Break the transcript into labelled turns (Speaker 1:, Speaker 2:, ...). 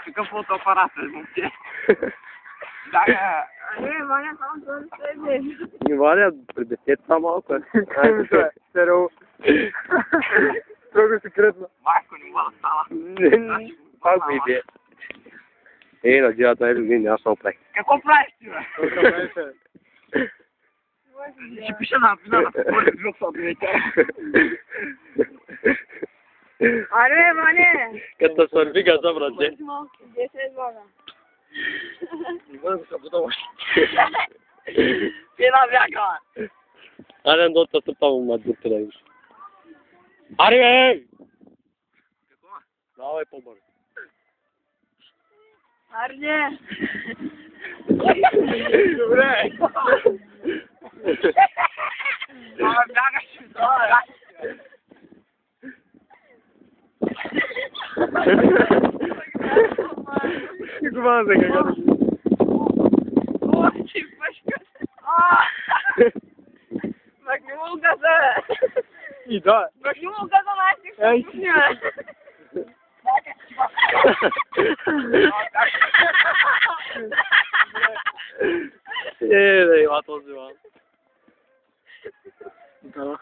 Speaker 1: Fica fotoaparato, monte.
Speaker 2: Не, Ваня, там тоже стоит.
Speaker 3: Не Ваня, прибесед малко.
Speaker 4: Серо. Строго секретно.
Speaker 1: Марко, не мога става.
Speaker 3: Пак ми бе. На дядата е люби, няма само прави.
Speaker 1: Какво правиш ти, бе? Ще пиша на говори друг съдовете.
Speaker 2: Аре, Ваня.
Speaker 3: Като сърби газа, брате.
Speaker 2: 10 бага.
Speaker 1: Не бъде да се будаваш. Една бяга.
Speaker 3: Аре, доста се пава ма да правиш. Аре, бе!
Speaker 1: Какво?
Speaker 3: Давай по-бързо.
Speaker 2: Арне.
Speaker 1: Добре. Бягаш.
Speaker 3: Това за какво?
Speaker 2: О, ти пашка. Макнул газа.
Speaker 4: И да.
Speaker 2: Макнул газа на
Speaker 4: Ей.
Speaker 3: Да има този ван.
Speaker 4: Да.